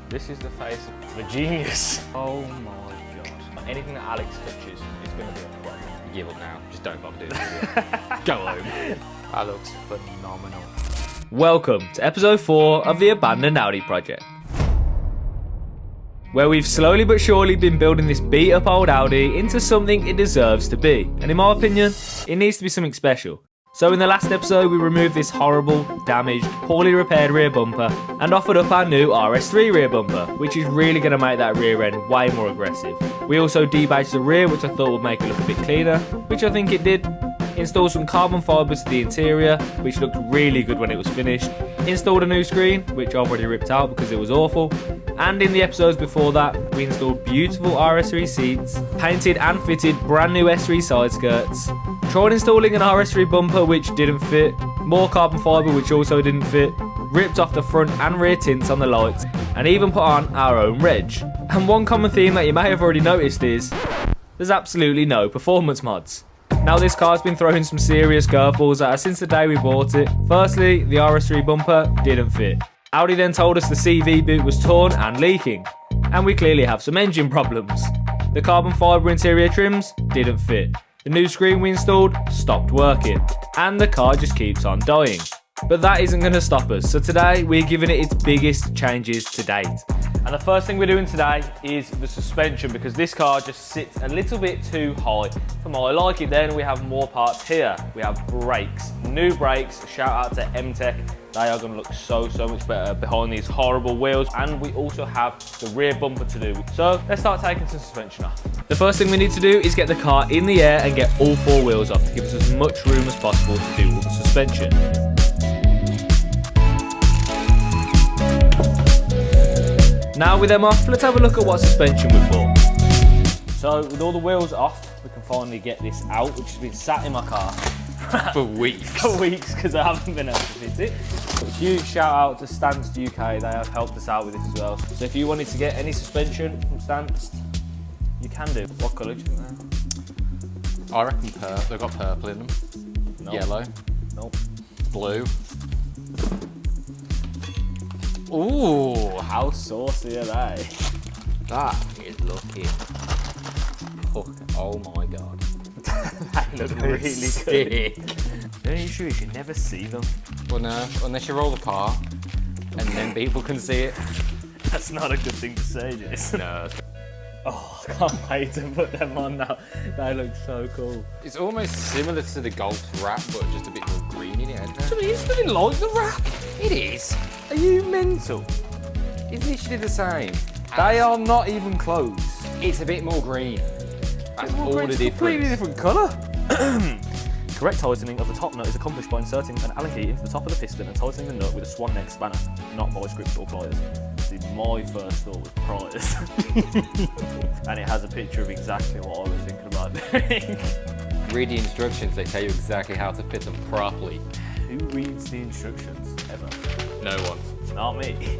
This is the face of a genius. Oh my god. Anything that Alex touches is going to be a problem. You give up now. Just don't bother doing it. Go home. That looks phenomenal. Welcome to episode 4 of the Abandoned Audi project, where we've slowly but surely been building this beat up old Audi into something it deserves to be, and in my opinion, it needs to be something special. So in the last episode we removed this horrible, damaged, poorly repaired rear bumper and offered up our new RS3 rear bumper, which is really going to make that rear end way more aggressive. We also debadged the rear, which I thought would make it look a bit cleaner, which I think it did. Installed some carbon fibre to the interior, which looked really good when it was finished. Installed a new screen, which I've already ripped out because it was awful. And in the episodes before that, we installed beautiful RS3 seats, painted and fitted brand new S3 side skirts, tried installing an RS3 bumper which didn't fit, more carbon fibre which also didn't fit, ripped off the front and rear tints on the lights, and even put on our own reg. And one common theme that you may have already noticed is, there's absolutely no performance mods. Now this car's been throwing some serious curveballs at us since the day we bought it. Firstly, the RS3 bumper didn't fit. Audi then told us the CV boot was torn and leaking, and we clearly have some engine problems. The carbon fibre interior trims didn't fit. The new screen we installed stopped working, and the car just keeps on dying. But that isn't going to stop us, so today we're giving it its biggest changes to date. And the first thing we're doing today is the suspension, because this car just sits a little bit too high for my liking. Then we have more parts here. We have brakes, new brakes. Shout out to M-Tech. They are going to look so much better behind these horrible wheels. And we also have the rear bumper to do. So let's start taking some suspension off. The first thing we need to do is get the car in the air and get all 4 wheels off to give us as much room as possible to do all the suspension. Now with them off, let's have a look at what suspension we've bought. So with all the wheels off, we can finally get this out, which has been sat in my car For weeks. for weeks because I haven't been able to fit it. But a huge shout out to Stanced UK, they have helped us out with this as well. So if you wanted to get any suspension from Stanced, you can do. What colour do you think I reckon purple. They've got purple in them. Nope. Yellow. Nope. Blue. Ooh, how saucy are they? That is looking. Fuck. Oh my god. They look really good. Sick. The only issue is you never see them. Well, no, unless you roll the car and then people can see it. That's not a good thing to say, Jason. No. Oh, I can't wait to put them on now. They look so cool. It's almost similar to the Golf wrap, but just a bit more green in it, isn't it? It's nothing like the wrap. It is. Are you mental? It's literally the same. They are not even close. It's a bit more green. That's It's all the a completely difference. different colour. Correct tightening of the top nut is accomplished by inserting an Allen key into the top of the piston and tightening the nut with a swan neck spanner, not by script or pliers. See, my first thought was pliers. And it has a picture of exactly what I was thinking about doing. Read the instructions, they tell you exactly how to fit them properly. Who reads the instructions ever? No one. Not me.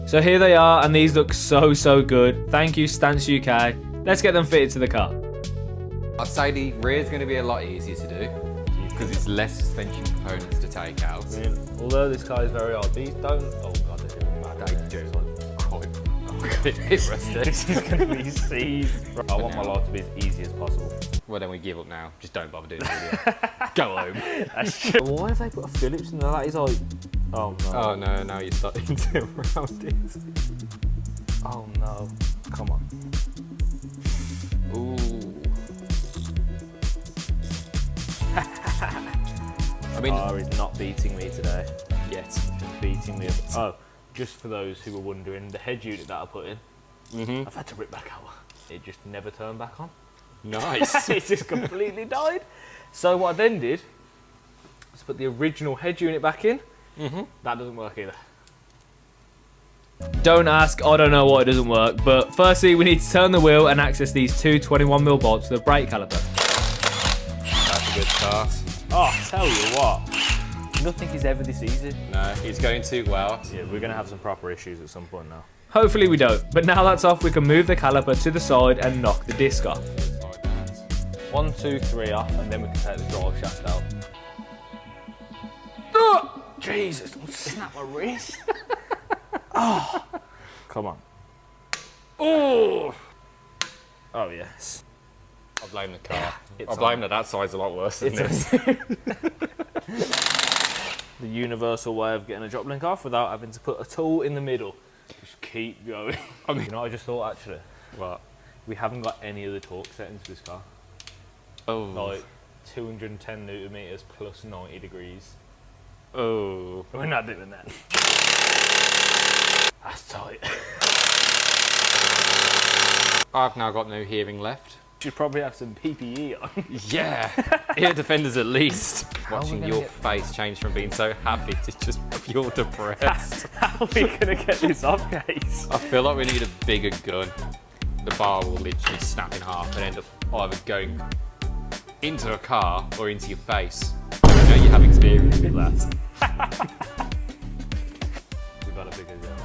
So here they are, and these look so good. Thank you, Stance UK. Let's get them fitted to the car. I'd say the rear's going to be a lot easier to do because it's less suspension components to take out. I mean, although this car is very old, these don't. Oh god, they're doing mad. They do. Quite a bit rusty. This is going to be seized. I want my life to be as easy as possible. Well, then we give up now. Just don't bother doing the video. Go home. That's true. Why have they put a Phillips in there? That is like. Oh no. Oh no, now you're starting to round it. Oh no. Come on. Ooh. I mean, Car is not beating me today. yet. Just beating me. Oh, just for those who were wondering, the head unit that I put in, I've had to rip back out. It just never turned back on. Nice. It just completely died. So what I then did was put the original head unit back in. That doesn't work either. Don't ask, I don't know why it doesn't work, but firstly we need to turn the wheel and access these two 21mm bolts to the brake caliper. That's a good start. Oh, I tell you what, nothing is ever this easy. No, it's going too well. Yeah, we're going to have some proper issues at some point now. Hopefully we don't, but now that's off we can move the caliper to the side and knock the disc off. Like that. 1, 2, 3 off, and then we can take the drive shaft out. Jesus, don't snap my wrist. Oh, Come on. Oh! Oh, yes. I blame the car. It's I blame that side's a lot worse than this. The universal way of getting a drop link off without having to put a tool in the middle. Just keep going. I mean, you know what I just thought, actually? What? We haven't got any of the torque settings for this car. Oh. Like 210 newton meters plus 90 degrees. Oh. We're not doing that. That's tight. I've now got no hearing left. Should probably have some PPE on. Yeah. Ear defenders at least. are we Watching gonna your get- face change from being so happy to just pure depressed. How are we gonna get this off, guys? I feel like we need a bigger gun. The bar will literally snap in half and end up either going into a car or into your face. I know you have experience with that. We've got a bigger gun.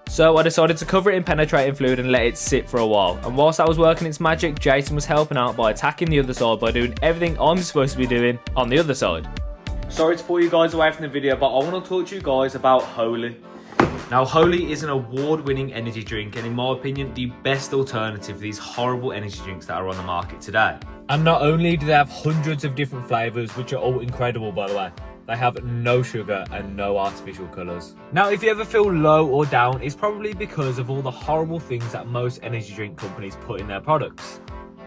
So I decided to cover it in penetrating fluid and let it sit for a while. And whilst that was working its magic, Jason was helping out by attacking the other side by doing everything I'm supposed to be doing on the other side. Sorry to pull you guys away from the video, but I want to talk to you guys about Holy. Now, Holy is an award-winning energy drink and in my opinion, the best alternative to these horrible energy drinks that are on the market today. And not only do they have hundreds of different flavours, which are all incredible by the way, they have no sugar and no artificial colours. Now, if you ever feel low or down, it's probably because of all the horrible things that most energy drink companies put in their products.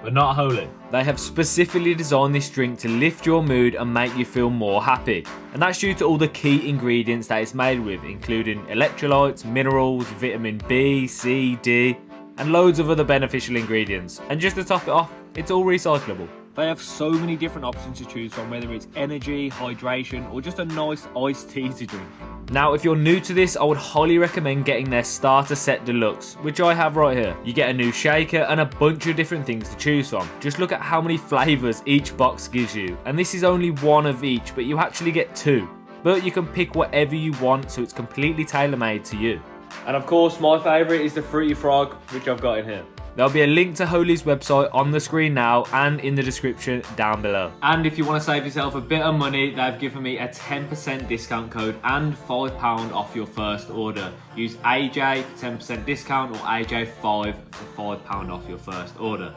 But not Holy. They have specifically designed this drink to lift your mood and make you feel more happy. And that's due to all the key ingredients that it's made with, including electrolytes, minerals, vitamin B, C, D, and loads of other beneficial ingredients. And just to top it off, it's all recyclable. They have so many different options to choose from, whether it's energy, hydration, or just a nice iced tea to drink. Now, if you're new to this, I would highly recommend getting their starter set deluxe, which I have right here. You get a new shaker and a bunch of different things to choose from. Just look at how many flavours each box gives you. And this is only one of each, but you actually get two. But you can pick whatever you want, so it's completely tailor-made to you. And of course, my favourite is the Fruity Frog, which I've got in here. There'll be a link to Holy's website on the screen now and in the description down below. And if you want to save yourself a bit of money, they've given me a 10% discount code and £5 off your first order. Use AJ for 10% discount or AJ5 for £5 off your first order.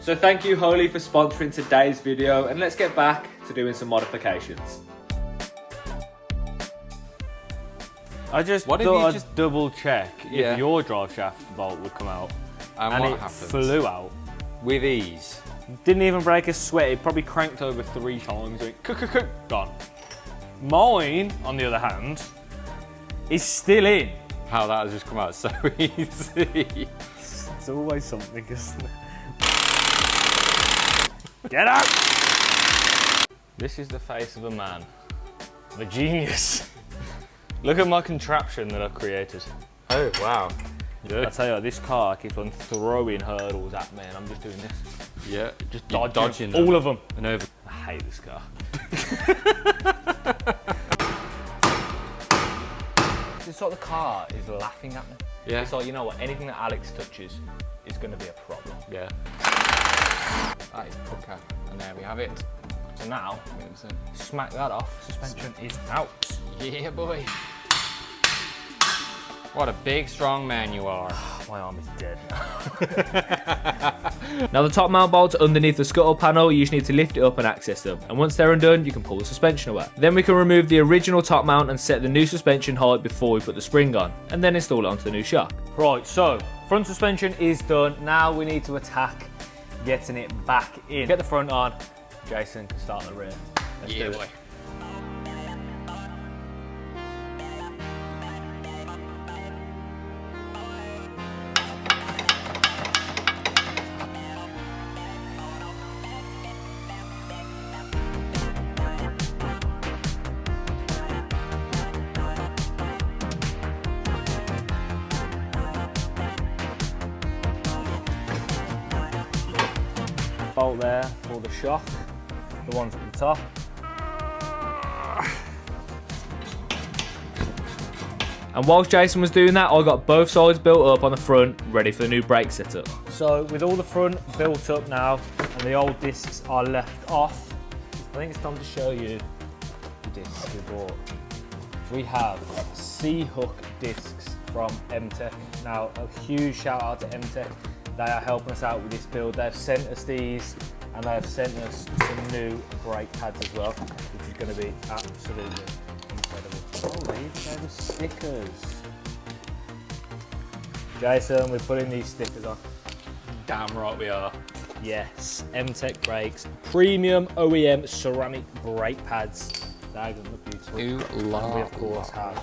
So thank you Holy for sponsoring today's video, and let's get back to doing some modifications. I just What if thought you I'd just- double check Yeah. if your drive shaft bolt would come out. And And what it happens? flew out. With ease. Didn't even break a sweat. It probably cranked over 3 times. It went gone. Mine, on the other hand, is still in. How that has just come out so easy. It's always something, isn't it? Get out! This is the face of a man. I'm a genius. Look at my contraption that I've created. Oh, wow. I tell you what, this car keeps on throwing hurdles at me and I'm just doing this. Yeah, Just you're dodging them. all of them. And over. I hate this car. It's like the car is laughing at me. Yeah. It's like, you know what, anything that Alex touches is going to be a problem. Yeah. That is pucker. And there we have it. So now, 100%. smack that off, suspension is out. Yeah, boy. What a big, strong man you are. My arm is dead now. Now the top mount bolts underneath the scuttle panel, you just need to lift it up and access them. And once they're undone, you can pull the suspension away. Then we can remove the original top mount and set the new suspension height before we put the spring on, and then install it onto the new shock. Right, so front suspension is done. Now we need to attack getting it back in. Get the front on, Jason can start the rear. Let's Yeah, do it. boy. Bolt there for the shock, the ones at the top. And whilst Jason was doing that, I got both sides built up on the front, ready for the new brake setup. So with all the front built up now and the old discs are left off, I think it's time to show you the discs we bought. we have C-hook discs from MTech. Now, a huge shout out to MTech. They are helping us out with this build. They've sent us these and they have sent us some new brake pads as well, which is going to be absolutely incredible. Oh, these are the stickers. Jason, we're putting these stickers on. Damn right we are. Yes, MTech brakes, premium OEM ceramic brake pads. They're going to look beautiful. And we of course have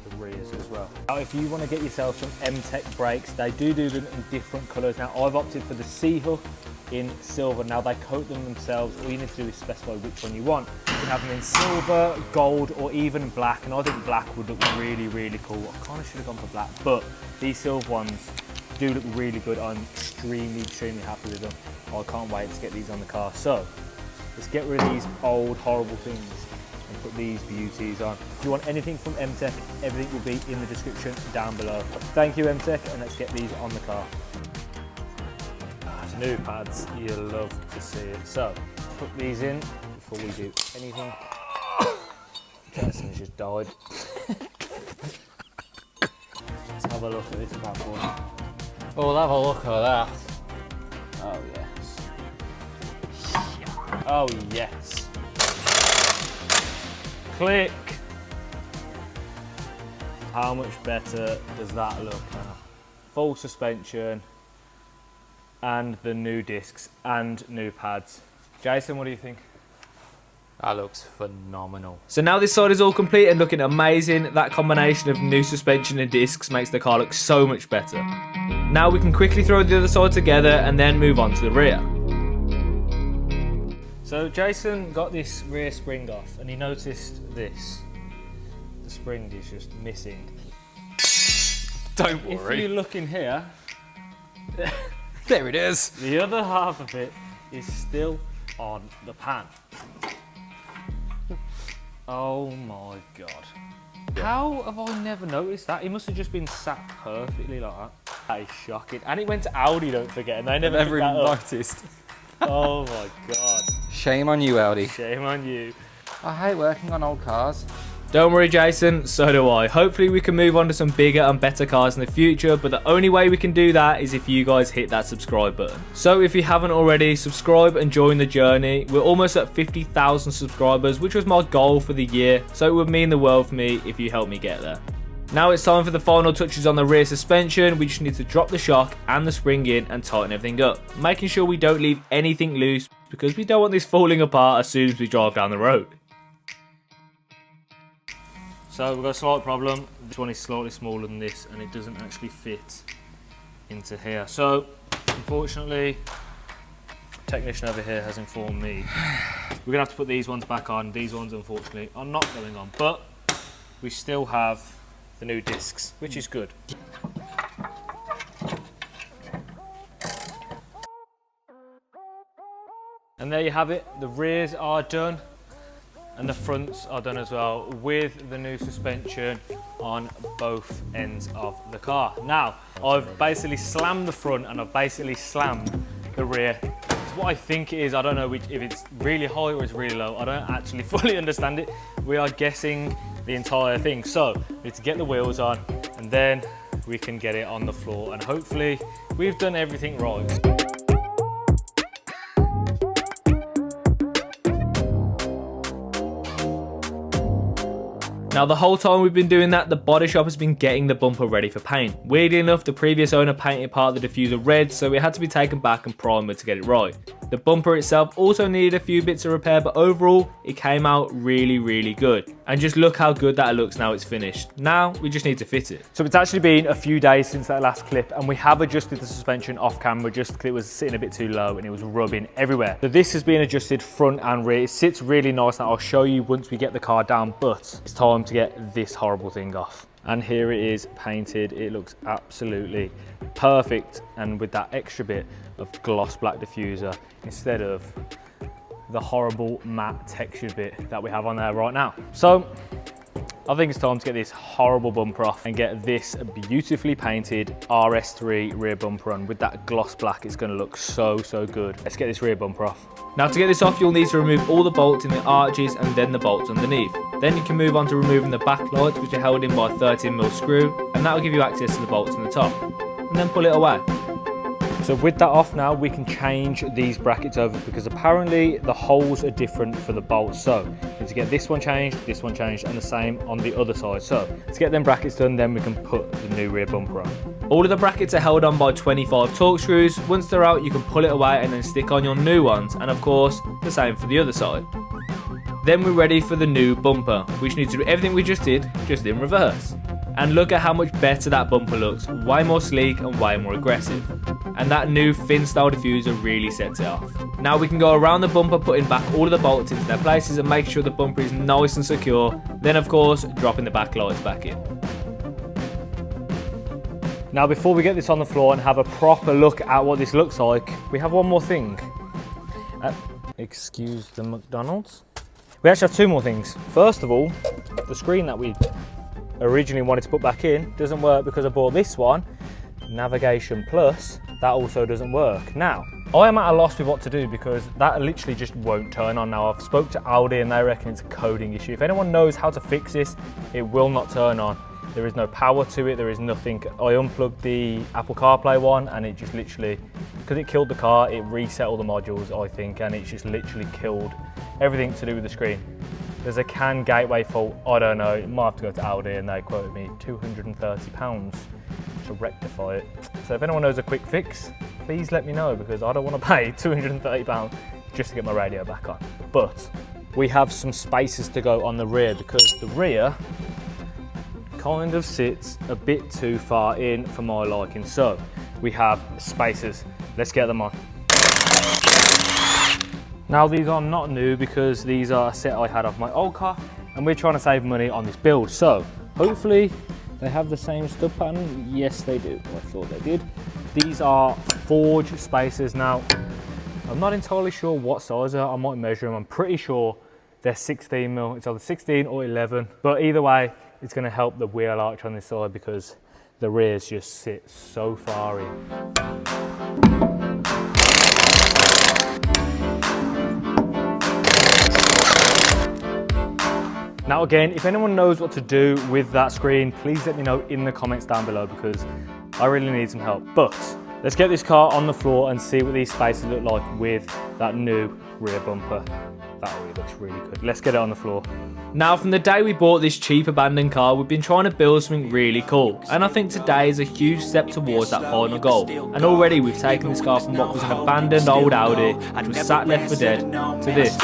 the rears as well. Now, if you want to get yourself some MTech brakes, they do them in different colours. Now, I've opted for the C-hook in silver. Now, they coat them themselves. All you need to do is specify which one you want. You can have them in silver, gold, or even black. And I think black would look really, really cool. I kind of should have gone for black, but these silver ones do look really good. I'm extremely happy with them. I can't wait to get these on the car. So, let's get rid of these old, horrible things and put these beauties on. If you want anything from MTech, everything will be in the description down below. Thank you, MTech, and let's get these on the car. New pads, you'll love to see it. So, put these in before we do anything. Jason's just died. Let's have a look at this bad boy. We'll have a look at that. Oh yes. Oh yes. Click. How much better does that look now? Full suspension and the new discs and new pads. Jason, what do you think? That looks phenomenal. So now this side is all complete and looking amazing. That combination of new suspension and discs makes the car look so much better. Now we can quickly throw the other side together and then move on to the rear. So Jason got this rear spring off and he noticed this. The spring is just missing. Don't If worry. you look in here, There it is. the other half of it is still on the pan. Oh my God. How have I never noticed that? He must have just been sat perfectly like that. That is shocking. And it went to Audi, don't forget, and they never Never picked even that up. noticed. Oh my God. Shame on you, Audi. Shame on you. I hate working on old cars. Don't worry, Jason, so do I. Hopefully we can move on to some bigger and better cars in the future, but the only way we can do that is if you guys hit that subscribe button. So if you haven't already, subscribe and join the journey. We're almost at 50,000 subscribers, which was my goal for the year, so it would mean the world for me if you help me get there. Now it's time for the final touches on the rear suspension. We just need to drop the shock and the spring in and tighten everything up, making sure we don't leave anything loose because we don't want this falling apart as soon as we drive down the road. So we've got a slight problem. This one is slightly smaller than this and it doesn't actually fit into here. So unfortunately, the technician over here has informed me we're gonna have to put these ones back on. These ones unfortunately are not going on, but we still have the new discs, which is good. And there you have it, the rears are done. And the fronts are done as well with the new suspension on both ends of the car. Now, I've basically slammed the front and I've basically slammed the rear. It's what I think it is. I don't know if it's really high or it's really low. I don't actually fully understand it. We are guessing the entire thing. So, we need to get the wheels on and then we can get it on the floor. And hopefully, we've done everything right. Now the whole time we've been doing that, the body shop has been getting the bumper ready for paint. Weirdly enough, the previous owner painted part of the diffuser red, so it had to be taken back and primed to get it right. The bumper itself also needed a few bits of repair, but overall, it came out really good. And just look how good that looks now it's finished. Now, we just need to fit it. So it's actually been a few days since that last clip and we have adjusted the suspension off camera just because it was sitting a bit too low and it was rubbing everywhere. So this has been adjusted front and rear. It sits really nice now. I'll show you once we get the car down, but it's time to get this horrible thing off. And here it is painted. It looks absolutely perfect. And with that extra bit of gloss black diffuser instead of the horrible matte textured bit that we have on there right now. So I think it's time to get this horrible bumper off and get this beautifully painted RS3 rear bumper on. With that gloss black, it's going to look so good. Let's get this rear bumper off. Now to get this off, you'll need to remove all the bolts in the arches and then the bolts underneath. Then you can move on to removing the back lights, which are held in by a 13mm screw, and that will give you access to the bolts in the top. And then pull it away. So with that off now, we can change these brackets over because apparently the holes are different for the bolts. So we need to get this one changed, and the same on the other side. So let's get them brackets done, then we can put the new rear bumper on. All of the brackets are held on by 25 torque screws. Once they're out, you can pull it away and then stick on your new ones. And of course, the same for the other side. Then we're ready for the new bumper, which needs to do everything we just did, just in reverse. And look at how much better that bumper looks, way more sleek and way more aggressive. And that new fin style diffuser really sets it off. Now we can go around the bumper, putting back all of the bolts into their places and make sure the bumper is nice and secure. Then of course, dropping the back lights back in. Now before we get this on the floor and have a proper look at what this looks like, we have one more thing. Excuse the McDonald's. We actually have two more things. First of all, the screen that we originally wanted to put back in doesn't work because I bought this one, Navigation Plus. That also doesn't work. Now, I am at a loss with what to do because that literally just won't turn on. Now, I've spoke to Audi and they reckon it's a coding issue. If anyone knows how to fix this, it will not turn on. There is no power to it, there is nothing. I unplugged the Apple CarPlay one and it just literally, because it killed the car, it reset all the modules, I think, and it just literally killed everything to do with the screen. There's a CAN gateway fault, I don't know, it might have to go to Audi and they quoted me £230 to rectify it. So if anyone knows a quick fix, please let me know because I don't want to pay £230 just to get my radio back on. But we have some spaces to go on the rear because the rear kind of sits a bit too far in for my liking. So we have spacers, let's get them on. Now these are not new because these are a set I had off my old car and we're trying to save money on this build. So hopefully they have the same stub pattern. Yes, they do. I thought they did. These are forged spacers. Now, I'm not entirely sure what size they are. I might measure them. I'm pretty sure they're 16mm. It's either 16 or 11. But either way, it's going to help the wheel arch on this side because the rears just sit so far in. Now again, if anyone knows what to do with that screen, please let me know in the comments down below because I really need some help. But let's get this car on the floor and see what these spaces look like with that new rear bumper. That really looks really good. Let's get it on the floor. Now from the day we bought this cheap abandoned car, we've been trying to build something really cool. And I think today is a huge step towards that final goal. And already we've taken this car from what was an abandoned old Audi, which was sat left for dead, to this.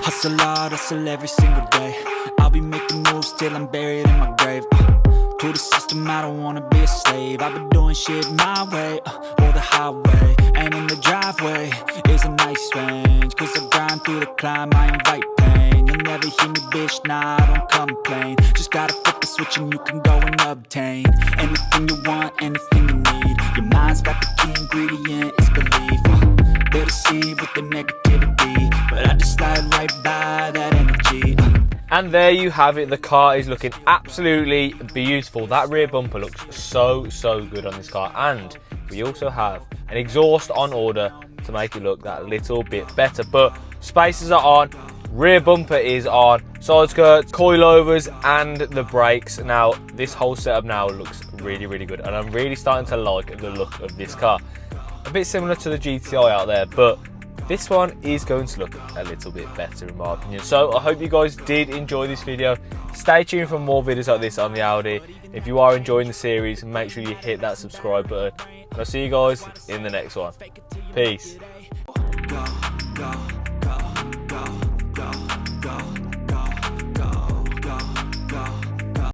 Hustle hard, hustle every single day. I'll be making moves till I'm buried in my grave. To the system, I don't wanna be a slave. I've been doing shit my way, or the highway. And in the driveway is a nice range. Cause I grind through the climb, I invite pain. You'll never hear me, bitch, nah, I don't complain. Just gotta flip the switch and you can go and obtain anything you want, anything you need. Your mind's got the key ingredient, it's belief. They deceive with the negativity, but I just slide right by that energy. And there you have it, the car is looking absolutely beautiful. That rear bumper looks so good on this car, and we also have an exhaust on order to make it look that little bit better. But spacers are on, rear bumper is on, side skirts, coilovers and the brakes. Now this whole setup now looks really good and I'm really starting to like the look of this car. A bit similar to the GTI out there, but this one is going to look a little bit better in my opinion. So I hope you guys did enjoy this video. Stay tuned for more videos like this on the Audi. If you are enjoying the series, make sure you hit that subscribe button. And I'll see you guys in the next one. Peace.